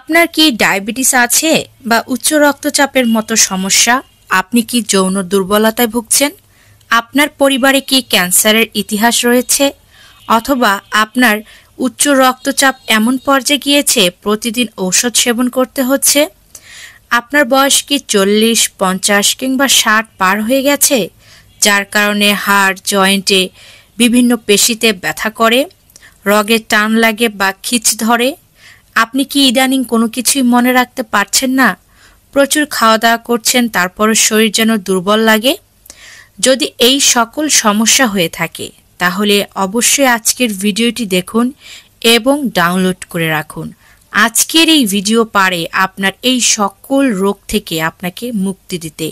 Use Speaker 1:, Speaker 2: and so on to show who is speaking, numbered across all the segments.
Speaker 1: আপনার কি ডায়াবেটিস আছে বা উচ্চ রক্তচাপের মতো সমস্যা? আপনি কি যৌন দুর্বলতায় ভুগছেন? আপনার পরিবারে কি ক্যান্সারের ইতিহাস রয়েছে? অথবা আপনার উচ্চ রক্তচাপ এমন পর্যায়ে গিয়েছে প্রতিদিন ঔষধ সেবন করতে হচ্ছে? আপনার বয়স কি 40, 50 কিংবা 60 পার হয়ে গেছে, যার কারণে হাড়, জয়েন্টে, বিভিন্ন পেশিতে ব্যথা করে, রগের টান লাগে বা খিঁচ ধরে? আপনি কি ইদানিং কোনো কিছুই মনে রাখতে পারছেন না? প্রচুর খাওয়া দাওয়া করছেন, তারপরও শরীর যেন দুর্বল লাগে? যদি এই সকল সমস্যা হয়ে থাকে তাহলে অবশ্যই আজকের ভিডিওটি দেখুন এবং ডাউনলোড করে রাখুন। আজকের এই ভিডিও পারে আপনার এই সকল রোগ থেকে আপনাকে মুক্তি দিতে।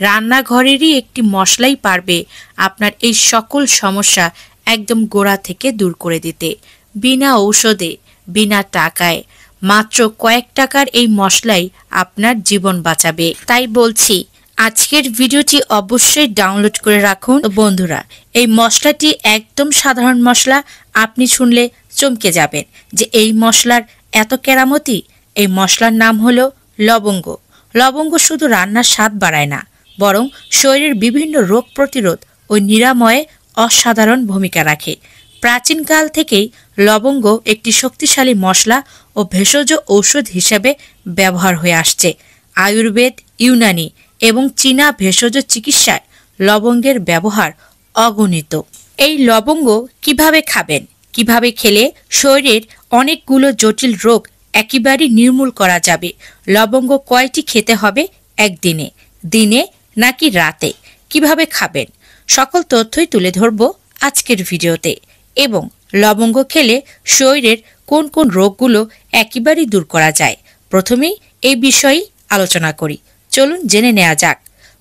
Speaker 1: রান্নাঘরেরই একটি মশলাই পারবে আপনার এই সকল সমস্যা একদম গোড়া থেকে দূর করে দিতে, বিনা ঔষধে, বিনা টাকায়। মাত্র কয়েক টাকার এই মশলাই আপনার জীবন বাঁচাবে। তাই বলছি, আজকের ভিডিওটি অবশ্যই ডাউনলোড করে রাখুন। বন্ধুরা, এই মশলাটি একদম সাধারণ মশলা। আপনি শুনলে চমকে যাবেন যে এই মশলার এত কেরামতি। এই মশলার নাম হলো লবঙ্গ। লবঙ্গ শুধু রান্নার স্বাদ বাড়ায় না, বরং শরীরের বিভিন্ন রোগ প্রতিরোধ ও নিরাময়ে অসাধারণ ভূমিকা রাখে। প্রাচীনকাল থেকেই লবঙ্গ একটি শক্তিশালী মশলা ও ভেষজ ঔষধ হিসেবে ব্যবহার হয়ে আসছে। আয়ুর্বেদ, ইউনানি এবং চীনা ভেষজ চিকিৎসায় লবঙ্গের ব্যবহার অগণিত। এই লবঙ্গ কিভাবে খাবেন, কিভাবে খেলে শরীরের অনেকগুলো জটিল রোগ একেবারেই নির্মূল করা যাবে? লবঙ্গ কয়টি খেতে হবে একদিনে, দিনে নাকি রাতে? কিভাবে খাবেন? সকল তথ্যই তুলে ধরব আজকের ভিডিওতে। এবং লবঙ্গ খেলে শরীরের কোন কোন রোগগুলো একেবারেই দূর করা যায়, প্রথমেই এই বিষয়ে আলোচনা করি। চলুন জেনে নেওয়া যাক।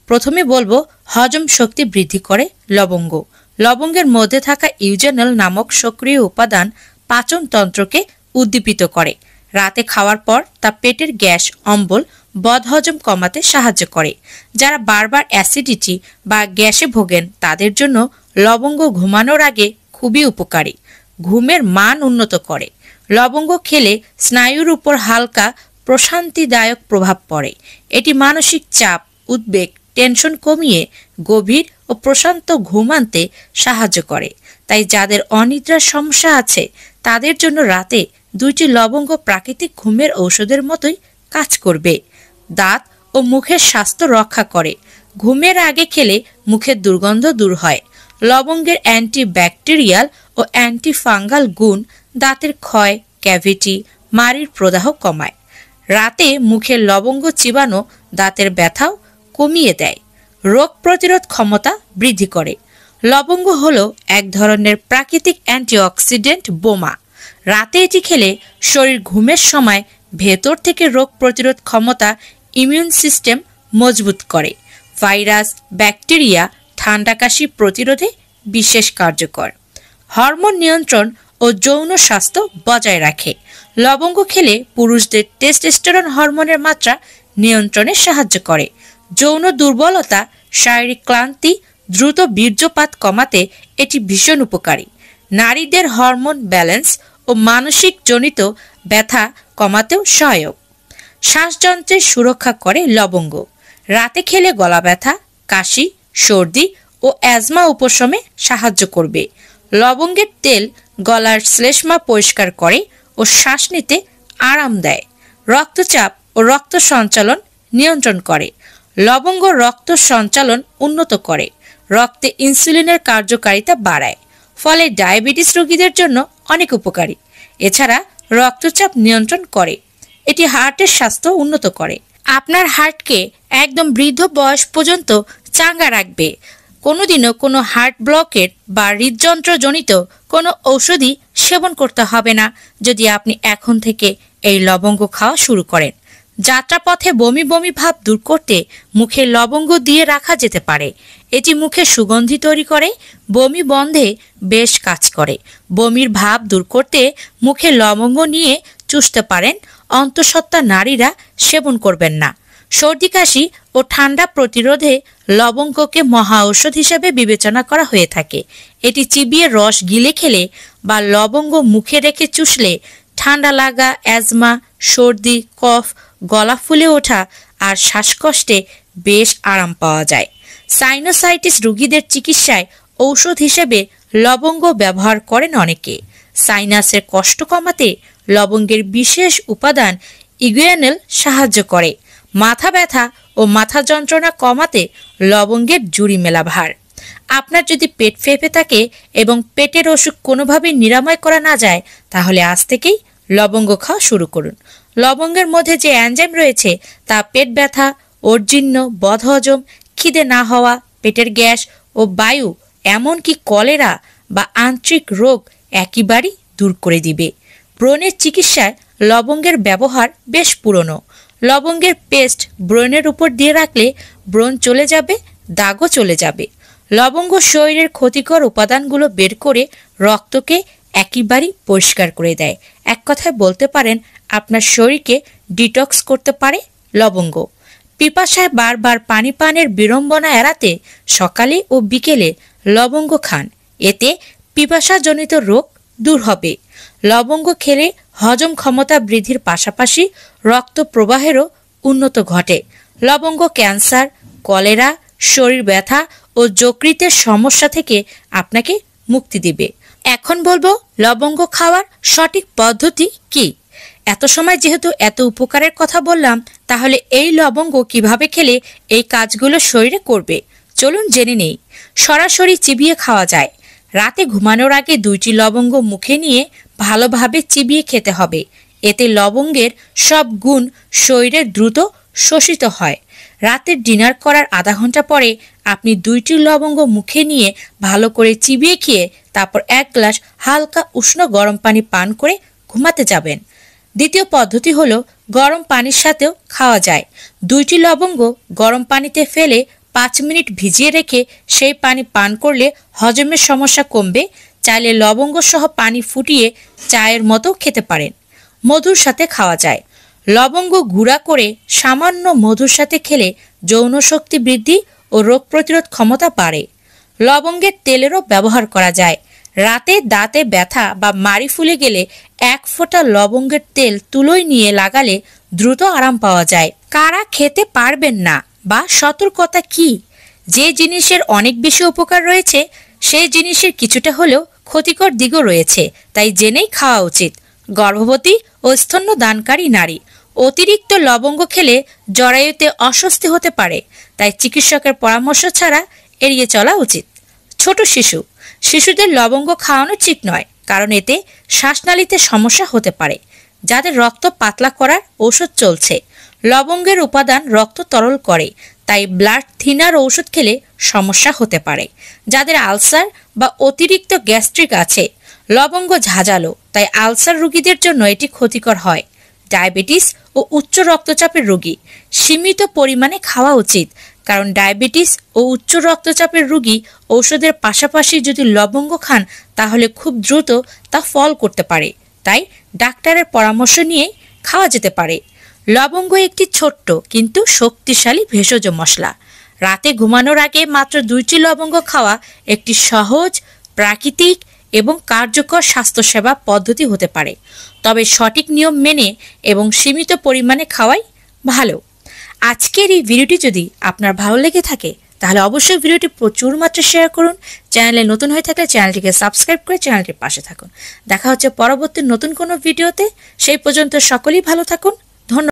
Speaker 1: প্রথমে বলবো, হজম শক্তি বৃদ্ধি করে লবঙ্গ। লবঙ্গের মধ্যে থাকা ইউজেনল নামক সক্রিয় উপাদান পাচনতন্ত্রকে উদ্দীপিত করে। রাতে খাওয়ার পর তা পেটের গ্যাস, অম্বল, বদহজম কমাতে সাহায্য করে। যারা বারবার অ্যাসিডিটি বা গ্যাসে ভোগেন তাদের জন্য লবঙ্গ ঘুমানোর আগে খুবই উপকারী। ঘুমের মান উন্নত করে। লবঙ্গ খেলে স্নায়ুর উপর হালকা প্রশান্তিদায়ক প্রভাব পড়ে। এটি মানসিক চাপ, উদ্বেগ, টেনশন কমিয়ে গভীর ও প্রশান্ত ঘুম আনতে সাহায্য করে। তাই যাদের অনিদ্রার সমস্যা আছে তাদের জন্য রাতে 2টি লবঙ্গ প্রাকৃতিক ঘুমের ঔষধের মতোই কাজ করবে। দাঁত ও মুখের স্বাস্থ্য রক্ষা করে। ঘুমের আগে খেলে মুখের দুর্গন্ধ দূর হয়। লবঙ্গের অ্যান্টিব্যাকটেরিয়াল ও অ্যান্টিফাঙ্গাল গুণ দাঁতের ক্ষয়, ক্যাভিটি, মাড়ির প্রদাহ কমায়। রাতে মুখে লবঙ্গ চিবানো দাঁতের ব্যথাও কমিয়ে দেয়। রোগ প্রতিরোধ ক্ষমতা বৃদ্ধি করে। লবঙ্গ হলো এক ধরনের প্রাকৃতিক অ্যান্টিঅক্সিডেন্ট বোমা। রাতে এটি খেলে শরীর ঘুমের সময় ভেতর থেকে রোগ প্রতিরোধ ক্ষমতা, ইমিউন সিস্টেম মজবুত করে। ভাইরাস, ব্যাকটেরিয়া, ঠান্ডা কাশি প্রতিরোধে বিশেষ কার্যকর। হরমোন নিয়ন্ত্রণ ও যৌন স্বাস্থ্য বজায় রাখে। লবঙ্গ খেলে পুরুষদের টেস্টোস্টেরন হরমোনের মাত্রা নিয়ন্ত্রণে সাহায্য করে। যৌন দুর্বলতা, শারীরিক ক্লান্তি, দ্রুত বীর্যপাত কমাতে এটি ভীষণ উপকারী। নারীদের হরমোন ব্যালেন্স ও মানসিক জনিত ব্যথা কমাতেও সহায়ক। শ্বাসযন্ত্রের সুরক্ষা করে লবঙ্গ। রাতে খেলে গলা ব্যথা, কাশি, সর্দি ও অ্যাজমা উপশমে সাহায্য করবে। লবঙ্গের তেল গলার শ্লেষ্মা পরিষ্কার করে ও শ্বাস নিতে আরাম দেয়। রক্তচাপ ও রক্ত সঞ্চালন নিয়ন্ত্রণ করে। লবঙ্গ রক্ত সঞ্চালন উন্নত করে। রক্তে ইনসুলিনের কার্যকারিতা বাড়ায়, ফলে ডায়াবেটিস রোগীদের জন্য অনেক উপকারী। এছাড়া রক্তচাপ নিয়ন্ত্রণ করে। এটি হার্টের স্বাস্থ্য উন্নত করে। আপনার হার্টকে একদম বৃদ্ধ বয়স পর্যন্ত চাঙ্গা রাখবে। কোনোদিনও কোনো হার্ট ব্লকের বা হৃদযন্ত্রজনিত কোনো ঔষধি সেবন করতে হবে না যদি আপনি এখন থেকে এই লবঙ্গ খাওয়া শুরু করেন। যাত্রাপথে বমি বমি ভাব দূর করতে মুখে লবঙ্গ দিয়ে রাখা যেতে পারে। এটি মুখে সুগন্ধি তৈরি করে, বমি বন্ধে বেশ কাজ করে। বমির ভাব দূর করতে মুখে লবঙ্গ নিয়ে চুষতে পারেন। অন্তঃসত্ত্বা নারীরা সেবন করবেন না। সর্দি কাশি ও ঠান্ডা প্রতিরোধে লবঙ্গকে মহা ঔষধ হিসেবে বিবেচনা করা হয়ে থাকে। এটি চিবিয়ে রস গিলে খেলে বা লবঙ্গ মুখে রেখে চুষলে ঠান্ডা লাগা, অ্যাজমা, সর্দি, কফ, গলা ফুলে ওঠা আর শ্বাসকষ্টে বেশ আরাম পাওয়া যায়। সাইনোসাইটিস রোগীদের চিকিৎসায় ঔষধ হিসেবে লবঙ্গ ব্যবহার করেন অনেকে। সাইনাসের কষ্ট কমাতে লবঙ্গের বিশেষ উপাদান ইগুয়ানেল সাহায্য করে। মাথা ব্যথা ও মাথা যন্ত্রণা কমাতে লবঙ্গের জুড়ি মেলা ভার। আপনার যদি পেট ফেঁপে থাকে এবং পেটের অসুখ কোনোভাবেই নিরাময় করা না যায়, তাহলে আজ থেকেই লবঙ্গ খাওয়া শুরু করুন। লবঙ্গের মধ্যে যে এনজাইম রয়েছে তা পেট ব্যথা, অর্জিন্য, বদহজম, খিদে না হওয়া, পেটের গ্যাস ও বায়ু, এমনকি কলেরা বা আন্ত্রিক রোগ একেবারেই দূর করে দিবে। ব্রণের চিকিৎসায় লবঙ্গের ব্যবহার বেশ পুরনো। লবঙ্গের পেস্ট ব্রণের উপর দিয়ে রাখলে ব্রণ চলে যাবে, দাগও চলে যাবে। লবঙ্গ শরীরের ক্ষতিকর উপাদানগুলো বের করে রক্তকে একেবারেই পরিষ্কার করে দেয়। এক কথায় বলতে পারেন আপনার শরীরকে ডিটক্স করতে পারে লবঙ্গ। পিপাসায় বারবার পানি পানের বিড়ম্বনা এড়াতে সকালে ও বিকেলে লবঙ্গ খান, এতে পিপাসাজনিত রোগ দূর হবে। লবঙ্গ খেলে হজম ক্ষমতা বৃদ্ধির পাশাপাশি রক্ত প্রবাহেরও উন্নত ঘটে। লবঙ্গ ক্যান্সার, কলেরা, শরীর ব্যথা ও যকৃতের সমস্যা থেকে আপনাকে মুক্তি দিবে। এখন বলবো লবঙ্গ খাওয়ার সঠিক পদ্ধতি কি। এত সময় যেহেতু এত উপকারের কথা বললাম, তাহলে এই লবঙ্গ কিভাবে খেলে এই কাজগুলো শরীরে করবে চলুন জেনে নেই। সরাসরি চিবিয়ে খাওয়া যায়। রাতে ঘুমানোর আগে 2টি লবঙ্গ মুখে নিয়ে ভালোভাবে চিবিয়ে খেতে হবে। এতে লবঙ্গের সব গুণ শরীরে দ্রুত শোষিত হয়। রাতের ডিনার করার আধা ঘন্টা পরে আপনি 2টি লবঙ্গ মুখে নিয়ে ভালো করে চিবিয়ে খেয়ে তারপর 1 গ্লাস হালকা উষ্ণ গরম পানি পান করে ঘুমাতে যাবেন। দ্বিতীয় পদ্ধতি হলো গরম পানির সাথেও খাওয়া যায়। 2টি লবঙ্গ গরম পানিতে ফেলে 5 মিনিট ভিজিয়ে রেখে সেই পানি পান করলে হজমের সমস্যা কমবে। চাইলে লবঙ্গ সহ পানি ফুটিয়ে চায়ের মতো খেতে পারেন। মধুর সাথে খাওয়া যায়। লবঙ্গ গুঁড়া করে সামান্য মধুর সাথে খেলে যৌন শক্তি বৃদ্ধি ও রোগ প্রতিরোধ ক্ষমতা বাড়ে। লবঙ্গের তেলেরও ব্যবহার করা যায়। রাতে দাঁতে ব্যথা বা মাড়ি ফুলে গেলে 1 ফোঁটা লবঙ্গের তেল তুলোয় নিয়ে লাগালে দ্রুত আরাম পাওয়া যায়। কারা খেতে পারবেন না বা সতর্কতা কি? যে জিনিসের অনেক বেশি উপকার রয়েছে সেই জিনিসের কিছুটা হলেও ক্ষতিকর দিকও রয়েছে, তাই জেনেই খাওয়া উচিত। গর্ভবতী ও স্তন্যদানকারী নারী অতিরিক্ত লবঙ্গ খেলে জরায়ুতে অস্বস্তি হতে পারে, তাই চিকিৎসকের পরামর্শ ছাড়া এড়িয়ে চলা উচিত। ছোট শিশুদের লবঙ্গ খাওয়ানো ঠিক নয়, কারণ এতে শ্বাসনালীতে সমস্যা হতে পারে। যাদের রক্ত পাতলা করার ঔষধ চলছে, লবঙ্গের উপাদান রক্ত তরল করে, তাই ব্লাড থিনার ঔষধ খেলে সমস্যা হতে পারে। যাদের আলসার বা অতিরিক্ত গ্যাস্ট্রিক আছে, লবঙ্গ ঝাঁঝালো, তাই আলসার রোগীদের জন্য এটি ক্ষতিকর হয়। ডায়াবেটিস ও উচ্চ রক্তচাপের রোগী সীমিত পরিমাণে খাওয়া উচিত, কারণ ডায়াবেটিস ও উচ্চ রক্তচাপের রোগী ঔষধের পাশাপাশি যদি লবঙ্গ খান তাহলে খুব দ্রুত তা ফল করতে পারে, তাই ডাক্তারের পরামর্শ নিয়ে খাওয়া যেতে পারে। লবঙ্গ একটি ছোট্ট কিন্তু শক্তিশালী ভেষজ মশলা। রাতে ঘুমানোর আগে মাত্র 2টি লবঙ্গ খাওয়া একটি সহজ, প্রাকৃতিক এবং কার্যকর স্বাস্থ্যসেবা পদ্ধতি হতে পারে, তবে সঠিক নিয়ম মেনে এবং সীমিত পরিমাণে খাওয়াই ভালো। আজকের এই ভিডিওটি যদি আপনার ভালো লেগে থাকে তাহলে অবশ্যই ভিডিওটি প্রচুর মাত্রায় শেয়ার করুন। চ্যানেলে নতুন হয়ে থাকলে চ্যানেলটিকে সাবস্ক্রাইব করে চ্যানেলটির পাশে থাকুন। দেখা হচ্ছে পরবর্তী নতুন কোনো ভিডিওতে। সেই পর্যন্ত সকলেই ভালো থাকুন,